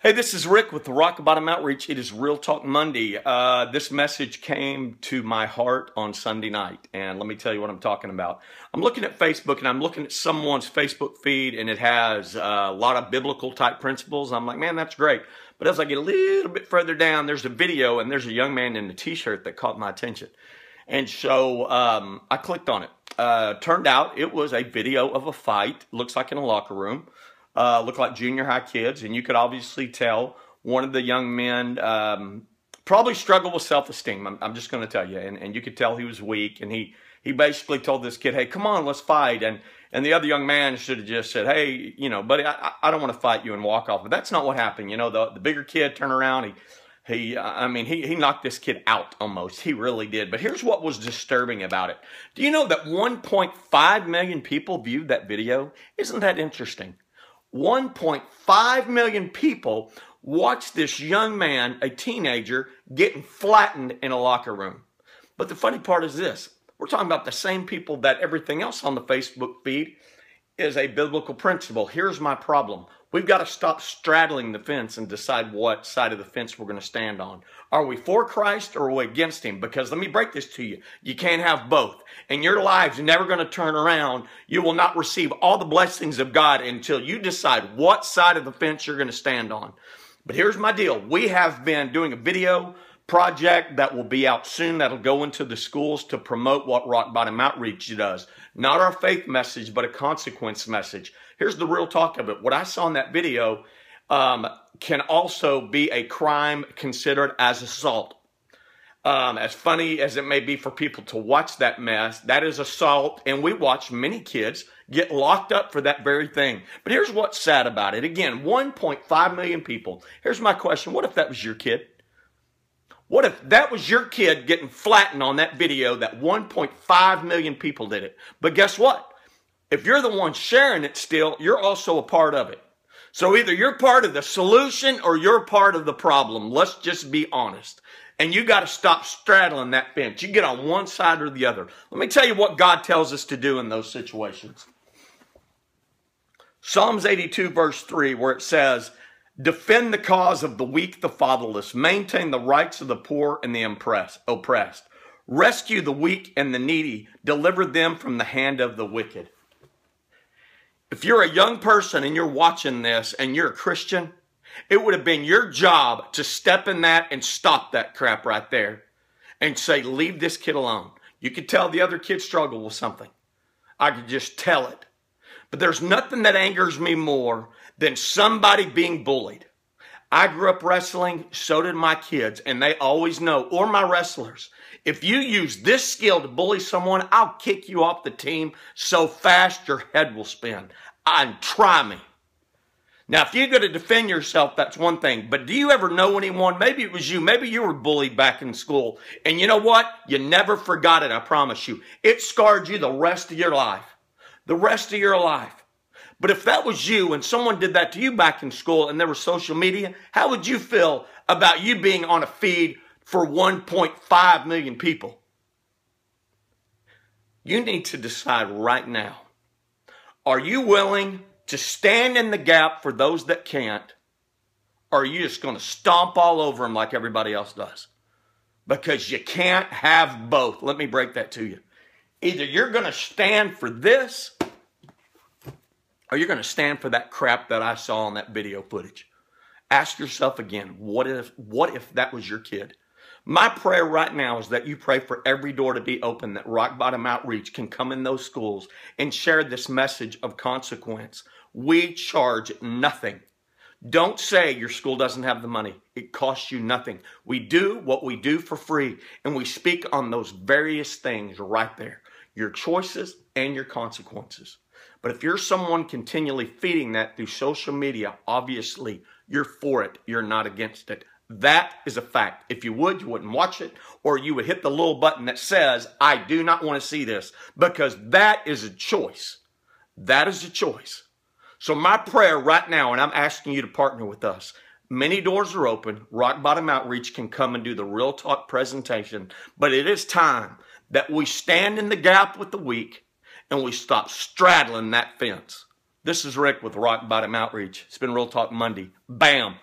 Hey, this is Rick with the Rock Bottom Outreach. It is Real Talk Monday. This message came to my heart on Sunday night, and let me tell you what I'm talking about. I'm looking at Facebook, and I'm looking at someone's Facebook feed, and it has a lot of biblical type principles. I'm like, man, that's great. But as I get a little bit further down, there's a video, and there's a young man in a t-shirt that caught my attention. And so I clicked on it. Turned out it was a video of a fight. Looks like in a locker room. Looked like junior high kids, and you could obviously tell one of the young men probably struggled with self-esteem. I'm just going to tell you, and you could tell he was weak, and he basically told this kid, hey, come on, let's fight, and the other young man should have just said, hey, you know, buddy, I don't want to fight you and walk off. But that's not what happened. You know, the bigger kid turned around, he knocked this kid out almost. He really did. But here's what was disturbing about it. Do you know that 1.5 million people viewed that video? Isn't that interesting? 1.5 million people watched this young man, a teenager, getting flattened in a locker room. But the funny part is this. We're talking about the same people that everything else on the Facebook feed is a biblical principle. Here's my problem. We've got to stop straddling the fence and decide what side of the fence we're going to stand on. Are we for Christ or are we against Him? Because let me break this to you. You can't have both. And your life's never going to turn around. You will not receive all the blessings of God until you decide what side of the fence you're going to stand on. But here's my deal. We have been doing a video project that will be out soon that'll go into the schools to promote what Rock Bottom Outreach does. Not our faith message, but a consequence message. Here's the real talk of it. What I saw in that video can also be a crime considered as assault. As funny as it may be for people to watch that mess, that is assault, and we watch many kids get locked up for that very thing. But here's what's sad about it. Again, 1.5 million people. Here's my question. What if that was your kid? What if that was your kid getting flattened on that video that 1.5 million people did it? But guess what? If you're the one sharing it still, you're also a part of it. So either you're part of the solution or you're part of the problem. Let's just be honest. And you got to stop straddling that fence. You get on one side or the other. Let me tell you what God tells us to do in those situations. Psalms 82 verse 3, where it says, defend the cause of the weak, the fatherless. Maintain the rights of the poor and the oppressed. Rescue the weak and the needy. Deliver them from the hand of the wicked. If you're a young person and you're watching this and you're a Christian, it would have been your job to step in that and stop that crap right there and say, leave this kid alone. You could tell the other kid struggled with something. I could just tell it. But there's nothing that angers me more than somebody being bullied. I grew up wrestling, so did my kids, and they always know, or my wrestlers, if you use this skill to bully someone, I'll kick you off the team so fast your head will spin. And try me. Now, if you're going to defend yourself, that's one thing. But do you ever know anyone? Maybe it was you. Maybe you were bullied back in school. And you know what? You never forgot it, I promise you. It scarred you the rest of your life. The rest of your life. But if that was you and someone did that to you back in school and there was social media, how would you feel about you being on a feed for 1.5 million people? You need to decide right now. Are you willing to stand in the gap for those that can't? Or are you just going to stomp all over them like everybody else does? Because you can't have both. Let me break that to you. Either you're going to stand for this, or you're going to stand for that crap that I saw on that video footage. Ask yourself again, what if that was your kid? My prayer right now is that you pray for every door to be open, that Rock Bottom Outreach can come in those schools and share this message of consequence. We charge nothing. Don't say your school doesn't have the money. It costs you nothing. We do what we do for free, and we speak on those various things right there. Your choices and your consequences. But if you're someone continually feeding that through social media, obviously you're for it. You're not against it. That is a fact. If you would, you wouldn't watch it, or you would hit the little button that says, I do not want to see this, because that is a choice. That is a choice. So my prayer right now, and I'm asking you to partner with us, many doors are open. Rock Bottom Outreach can come and do the Real Talk presentation, but it is time that we stand in the gap with the weak and we stop straddling that fence. This is Rick with Rock Bottom Outreach. It's been Real Talk Monday. Bam!